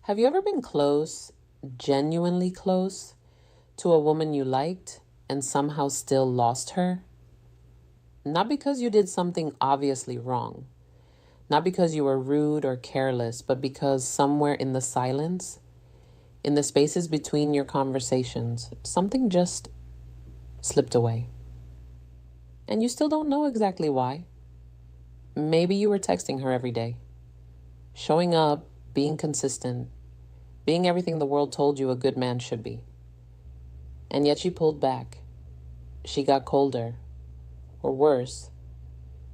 Have you ever been close, genuinely close, to a woman you liked and somehow still lost her? Not because you did something obviously wrong, not because you were rude or careless, but because somewhere in the silence, in the spaces between your conversations, something just slipped away. And you still don't know exactly why. Maybe you were texting her every day, showing up, being consistent, being everything the world told you a good man should be. And yet she pulled back. She got colder. Or worse,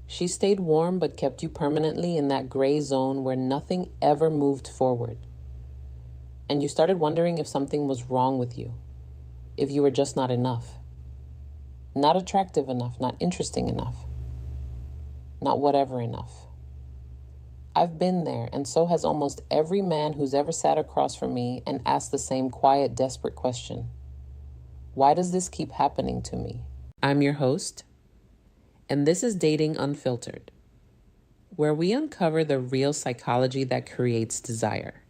she stayed warm but kept you permanently in that gray zone where nothing ever moved forward. And you started wondering if something was wrong with you, if you were just not enough. Not attractive enough, not interesting enough, not whatever enough. I've been there, and so has almost every man who's ever sat across from me and asked the same quiet, desperate question. Why does this keep happening to me? I'm your host, and this is Dating Unfiltered, where we uncover the real psychology that creates desire.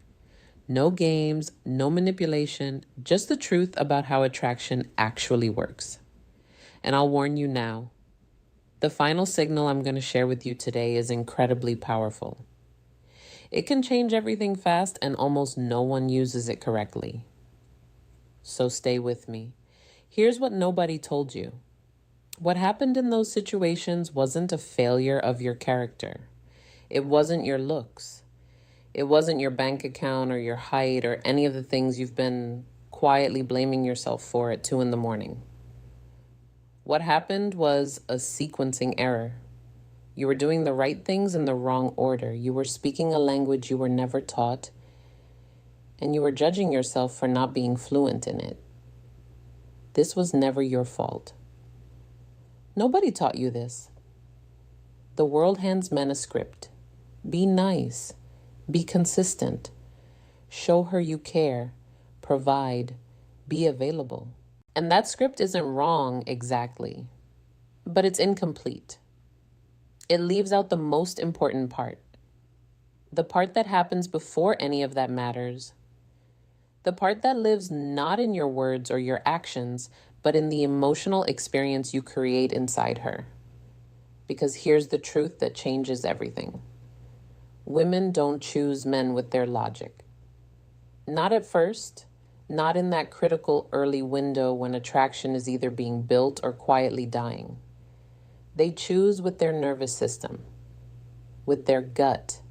No games, no manipulation, just the truth about how attraction actually works. And I'll warn you now, the final signal I'm going to share with you today is incredibly powerful. It can change everything fast, and almost no one uses it correctly. So stay with me. Here's what nobody told you. What happened in those situations wasn't a failure of your character. It wasn't your looks. It wasn't your bank account or your height or any of the things you've been quietly blaming yourself for at 2 a.m. What happened was a sequencing error. You were doing the right things in the wrong order. You were speaking a language you were never taught, and you were judging yourself for not being fluent in it. This was never your fault. Nobody taught you this. The world hands men a script. Be nice. Be consistent. Show her you care. Provide. Be available. And that script isn't wrong exactly, but it's incomplete. It leaves out the most important part. The part that happens before any of that matters. The part that lives not in your words or your actions, but in the emotional experience you create inside her. Because here's the truth that changes everything. Women don't choose men with their logic. Not at first, not in that critical early window when attraction is either being built or quietly dying. They choose with their nervous system, with their gut,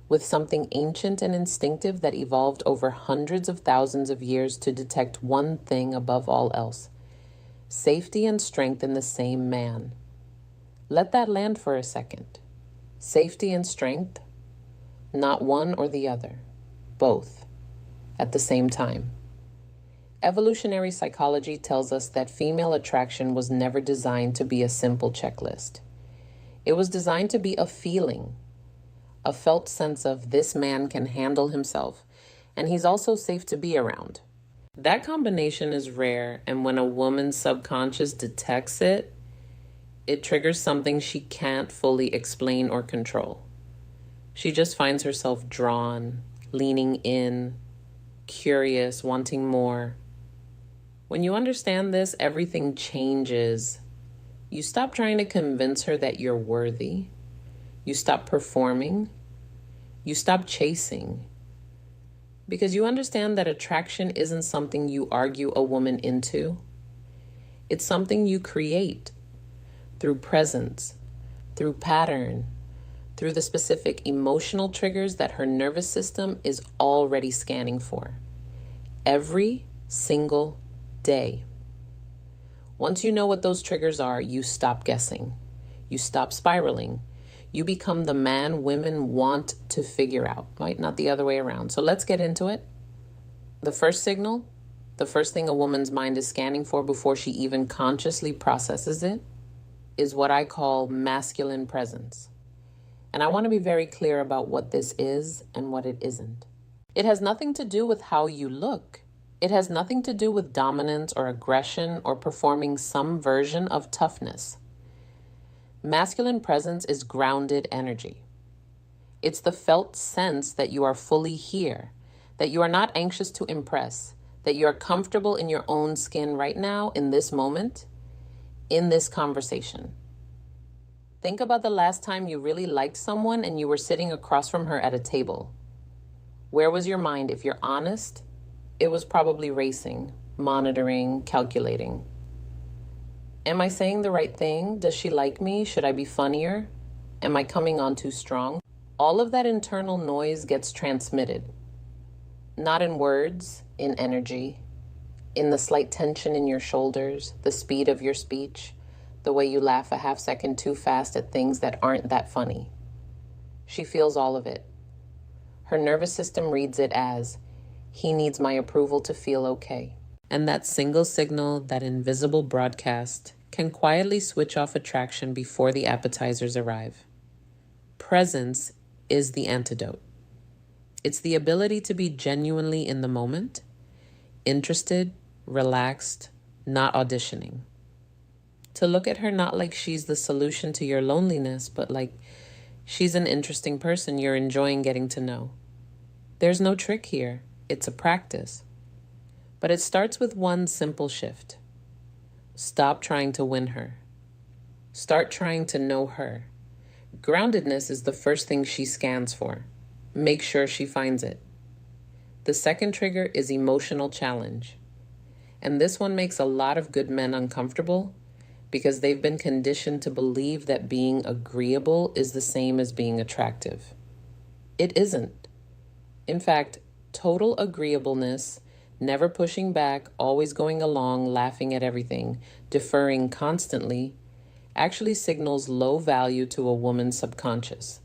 with something ancient and instinctive that evolved over hundreds of thousands of years to detect one thing above all else: safety and strength in the same man. Let that land for a second. Safety and strength, not one or the other, both, at the same time. Evolutionary psychology tells us that female attraction was never designed to be a simple checklist. It was designed to be a feeling, a felt sense of this man can handle himself, and he's also safe to be around. That combination is rare, and when a woman's subconscious detects it, it triggers something she can't fully explain or control. She just finds herself drawn, leaning in, curious, wanting more. When you understand this, everything changes. You stop trying to convince her that you're worthy. You stop performing. You stop chasing. Because you understand that attraction isn't something you argue a woman into. It's something you create through presence, through pattern, through the specific emotional triggers that her nervous system is already scanning for. Every single day. Once you know what those triggers are, you stop guessing. You stop spiraling. You become the man women want to figure out, right? Not the other way around. So let's get into it. The first signal, the first thing a woman's mind is scanning for before she even consciously processes it, is what I call masculine presence. And I want to be very clear about what this is and what it isn't. It has nothing to do with how you look. It has nothing to do with dominance or aggression or performing some version of toughness. Masculine presence is grounded energy. It's the felt sense that you are fully here, that you are not anxious to impress, that you are comfortable in your own skin right now, in this moment, in this conversation. Think about the last time you really liked someone and you were sitting across from her at a table. Where was your mind? If you're honest, it was probably racing, monitoring, calculating. Am I saying the right thing? Does she like me? Should I be funnier? Am I coming on too strong? All of that internal noise gets transmitted. Not in words, in energy, in the slight tension in your shoulders, the speed of your speech, the way you laugh a half second too fast at things that aren't that funny. She feels all of it. Her nervous system reads it as, he needs my approval to feel okay. And that single signal, that invisible broadcast, can quietly switch off attraction before the appetizers arrive. Presence is the antidote. It's the ability to be genuinely in the moment, interested, relaxed, not auditioning. To look at her not like she's the solution to your loneliness, but like she's an interesting person you're enjoying getting to know. There's no trick here. It's a practice. But it starts with one simple shift. Stop trying to win her. Start trying to know her. Groundedness is the first thing she scans for. Make sure she finds it. The second trigger is emotional challenge. And this one makes a lot of good men uncomfortable because they've been conditioned to believe that being agreeable is the same as being attractive. It isn't. In fact, total agreeableness, never pushing back, always going along, laughing at everything, deferring constantly, actually signals low value to a woman's subconscious.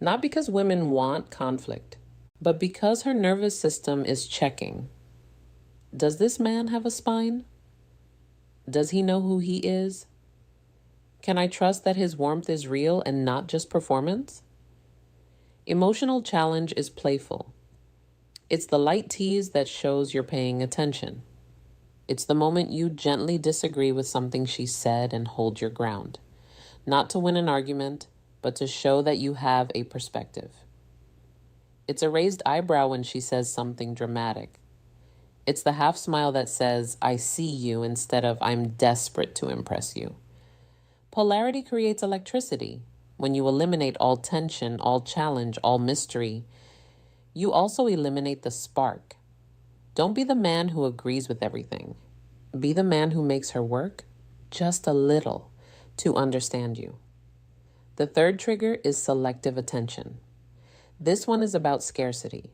Not because women want conflict, but because her nervous system is checking. Does this man have a spine? Does he know who he is? Can I trust that his warmth is real and not just performance? Emotional challenge is playful. It's the light tease that shows you're paying attention. It's the moment you gently disagree with something she said and hold your ground. Not to win an argument, but to show that you have a perspective. It's a raised eyebrow when she says something dramatic. It's the half smile that says, I see you, instead of I'm desperate to impress you. Polarity creates electricity. When you eliminate all tension, all challenge, all mystery, you also eliminate the spark. Don't be the man who agrees with everything. Be the man who makes her work just a little to understand you. The third trigger is selective attention. This one is about scarcity.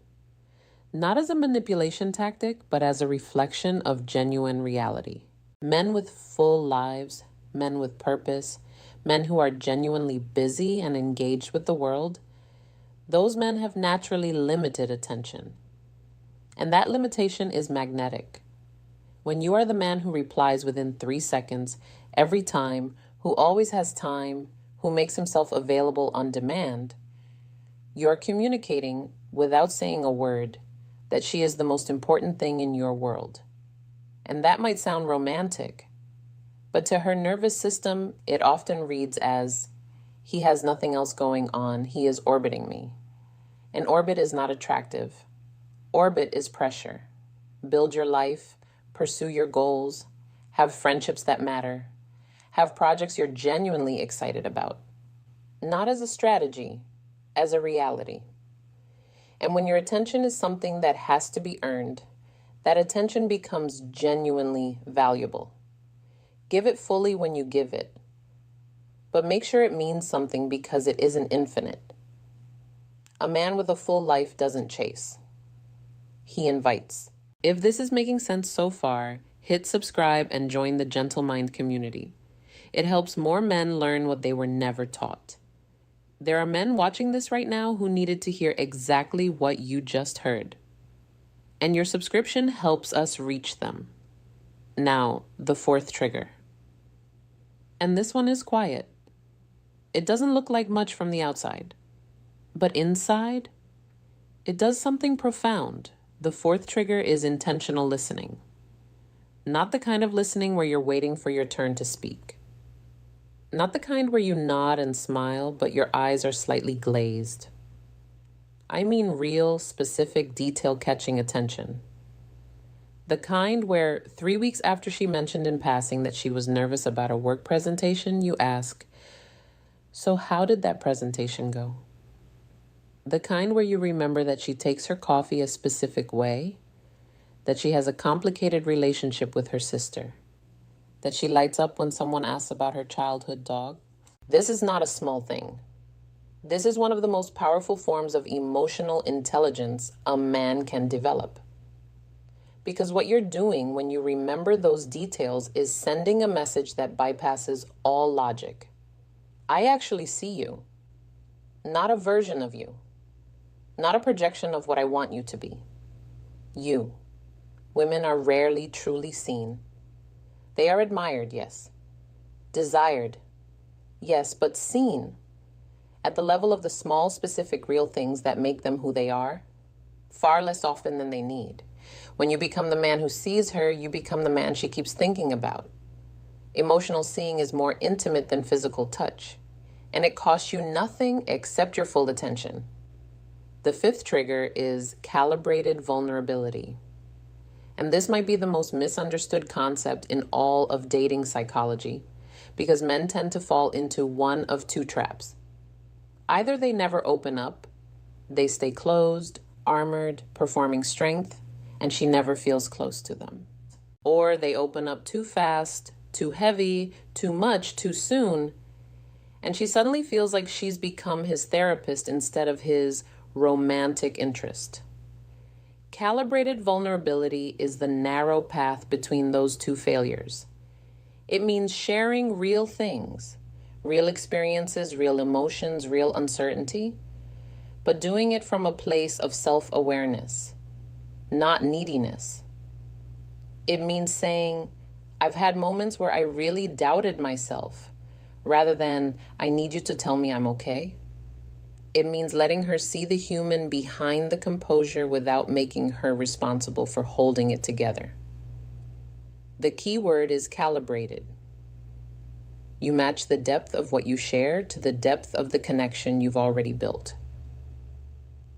Not as a manipulation tactic, but as a reflection of genuine reality. Men with full lives, men with purpose, men who are genuinely busy and engaged with the world, those men have naturally limited attention. And that limitation is magnetic. When you are the man who replies within 3 seconds every time, who always has time, who makes himself available on demand, you're communicating without saying a word that she is the most important thing in your world. And that might sound romantic, but to her nervous system, it often reads as, he has nothing else going on, he is orbiting me. And orbit is not attractive. Orbit is pressure. Build your life, pursue your goals, have friendships that matter, have projects you're genuinely excited about. Not as a strategy, as a reality. And when your attention is something that has to be earned, that attention becomes genuinely valuable. Give it fully when you give it. But make sure it means something because it isn't infinite. A man with a full life doesn't chase. He invites. If this is making sense so far, hit subscribe and join the Gentle Mind community. It helps more men learn what they were never taught. There are men watching this right now who needed to hear exactly what you just heard. And your subscription helps us reach them. Now, the fourth trigger. And this one is quiet. It doesn't look like much from the outside. But inside, it does something profound. The fourth trigger is intentional listening. Not the kind of listening where you're waiting for your turn to speak. Not the kind where you nod and smile, but your eyes are slightly glazed. I mean real, specific, detail-catching attention. The kind where 3 weeks after she mentioned in passing that she was nervous about a work presentation, you ask, "So how did that presentation go?" The kind where you remember that she takes her coffee a specific way, that she has a complicated relationship with her sister, that she lights up when someone asks about her childhood dog. This is not a small thing. This is one of the most powerful forms of emotional intelligence a man can develop. Because what you're doing when you remember those details is sending a message that bypasses all logic. I actually see you, not a version of you, not a projection of what I want you to be. You. Women are rarely truly seen. They are admired, yes. Desired, yes, but seen at the level of the small, specific, real things that make them who they are, far less often than they need. When you become the man who sees her, you become the man she keeps thinking about. Emotional seeing is more intimate than physical touch, and it costs you nothing except your full attention. The fifth trigger is calibrated vulnerability. And this might be the most misunderstood concept in all of dating psychology, because men tend to fall into one of two traps. Either they never open up, they stay closed, armored, performing strength, and she never feels close to them. Or they open up too fast, too heavy, too much, too soon, and she suddenly feels like she's become his therapist instead of his romantic interest. Calibrated vulnerability is the narrow path between those two failures. It means sharing real things, real experiences, real emotions, real uncertainty, but doing it from a place of self-awareness, not neediness. It means saying, "I've had moments where I really doubted myself," rather than, "I need you to tell me I'm okay." It means letting her see the human behind the composure without making her responsible for holding it together. The key word is calibrated. You match the depth of what you share to the depth of the connection you've already built.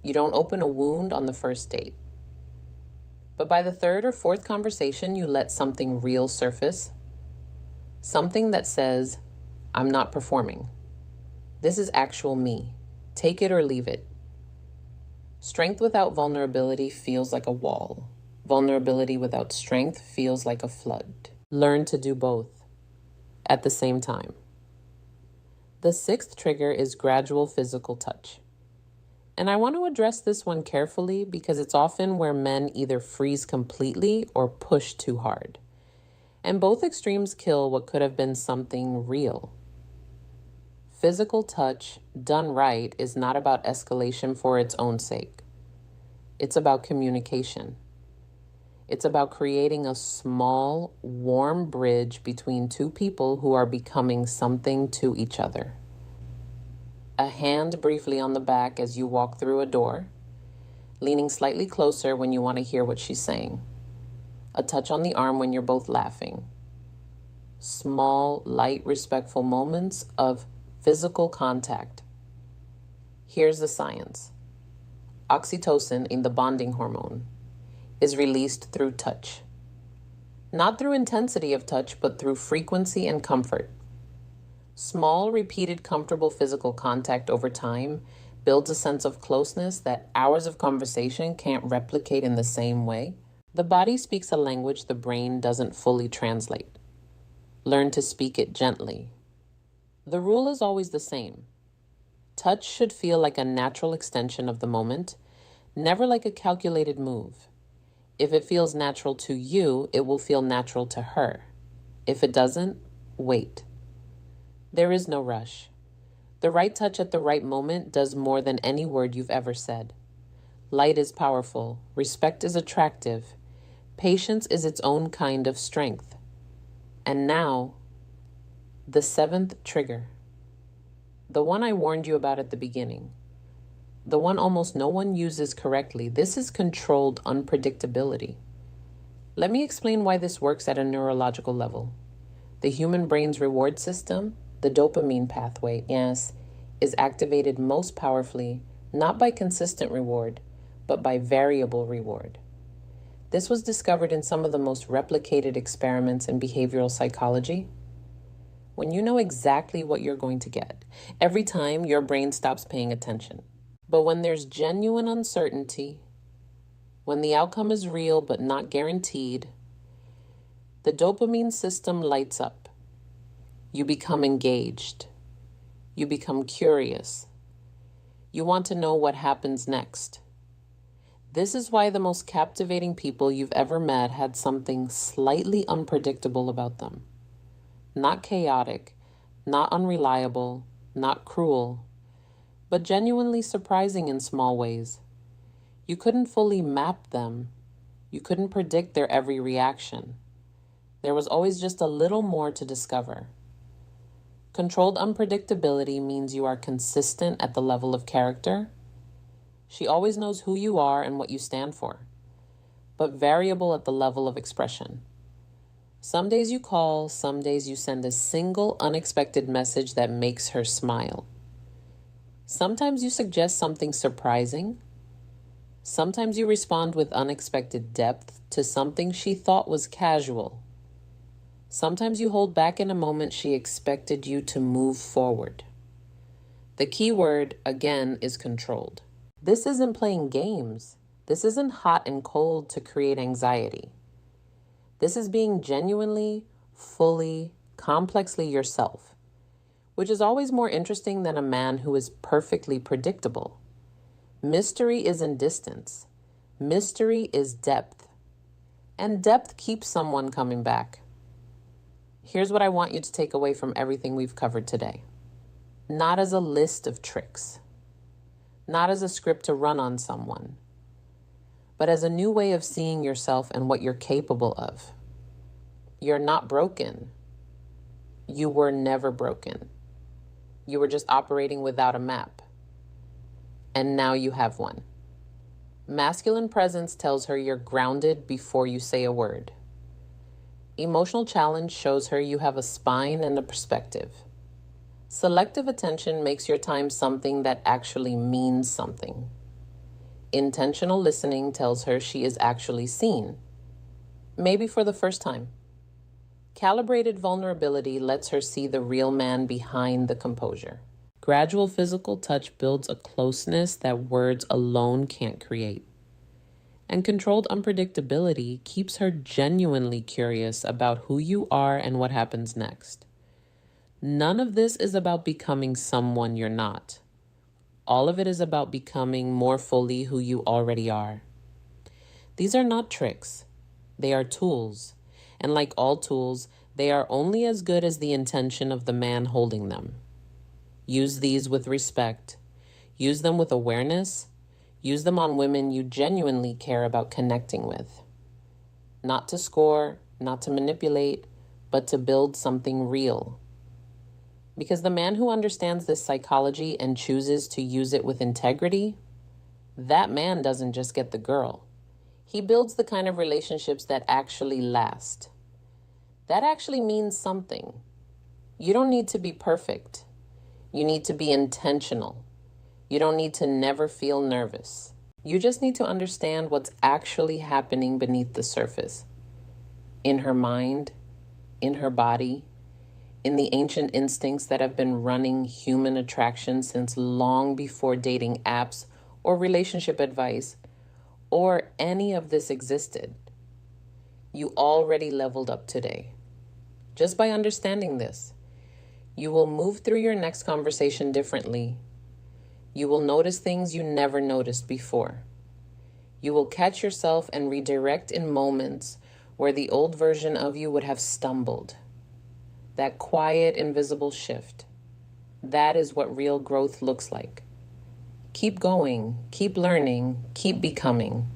You don't open a wound on the first date. But by the third or fourth conversation, you let something real surface. Something that says, "I'm not performing. This is actual me. Take it or leave it." Strength without vulnerability feels like a wall. Vulnerability without strength feels like a flood. Learn to do both at the same time. The sixth trigger is gradual physical touch. And I want to address this one carefully because it's often where men either freeze completely or push too hard. And both extremes kill what could have been something real. Physical touch, done right, is not about escalation for its own sake. It's about communication. It's about creating a small, warm bridge between two people who are becoming something to each other. A hand briefly on the back as you walk through a door, leaning slightly closer when you want to hear what she's saying. A touch on the arm when you're both laughing. Small, light, respectful moments of physical contact. Here's the science. Oxytocin, in the bonding hormone, is released through touch. Not through intensity of touch, but through frequency and comfort. Small, repeated, comfortable physical contact over time builds a sense of closeness that hours of conversation can't replicate in the same way. The body speaks a language the brain doesn't fully translate. Learn to speak it gently. The rule is always the same. Touch should feel like a natural extension of the moment, never like a calculated move. If it feels natural to you, it will feel natural to her. If it doesn't, wait. There is no rush. The right touch at the right moment does more than any word you've ever said. Light is powerful. Respect is attractive. Patience is its own kind of strength. And now, the seventh trigger. The one I warned you about at the beginning. The one almost no one uses correctly. This is controlled unpredictability. Let me explain why this works at a neurological level. The human brain's reward system, the dopamine pathway, yes, is activated most powerfully not by consistent reward, but by variable reward. This was discovered in some of the most replicated experiments in behavioral psychology. When you know exactly what you're going to get, every time your brain stops paying attention. But when there's genuine uncertainty, when the outcome is real but not guaranteed, the dopamine system lights up. You become engaged. You become curious. You want to know what happens next. This is why the most captivating people you've ever met had something slightly unpredictable about them. Not chaotic, not unreliable, not cruel, but genuinely surprising in small ways. You couldn't fully map them. You couldn't predict their every reaction. There was always just a little more to discover. Controlled unpredictability means you are consistent at the level of character. She always knows who you are and what you stand for, but variable at the level of expression. Some days you call, some days you send a single unexpected message that makes her smile. Sometimes you suggest something surprising. Sometimes you respond with unexpected depth to something she thought was casual. Sometimes you hold back in a moment she expected you to move forward. The key word, again, is controlled. This isn't playing games. This isn't hot and cold to create anxiety. This is being genuinely, fully, complexly yourself, which is always more interesting than a man who is perfectly predictable. Mystery isn't distance. Mystery is depth. And depth keeps someone coming back. Here's what I want you to take away from everything we've covered today. Not as a list of tricks, not as a script to run on someone, but as a new way of seeing yourself and what you're capable of. You're not broken. You were never broken. You were just operating without a map. And now you have one. Masculine presence tells her you're grounded before you say a word. Emotional challenge shows her you have a spine and a perspective. Selective attention makes your time something that actually means something. Intentional listening tells her she is actually seen, maybe for the first time. Calibrated vulnerability lets her see the real man behind the composure. Gradual physical touch builds a closeness that words alone can't create. And controlled unpredictability keeps her genuinely curious about who you are and what happens next. None of this is about becoming someone you're not. All of it is about becoming more fully who you already are. These are not tricks. They are tools. And like all tools, they are only as good as the intention of the man holding them. Use these with respect. Use them with awareness. Use them on women you genuinely care about connecting with. Not to score, not to manipulate, but to build something real. Because the man who understands this psychology and chooses to use it with integrity, that man doesn't just get the girl. He builds the kind of relationships that actually last. That actually means something. You don't need to be perfect. You need to be intentional. You don't need to never feel nervous. You just need to understand what's actually happening beneath the surface. In her mind, in her body, in the ancient instincts that have been running human attraction since long before dating apps or relationship advice or any of this existed. You already leveled up today. Just by understanding this, you will move through your next conversation differently. You will notice things you never noticed before. You will catch yourself and redirect in moments where the old version of you would have stumbled. That quiet, invisible shift. That is what real growth looks like. Keep going, keep learning, keep becoming.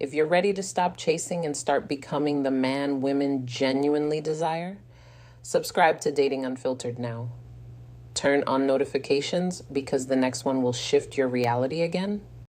If you're ready to stop chasing and start becoming the man women genuinely desire, subscribe to Dating Unfiltered now. Turn on notifications because the next one will shift your reality again.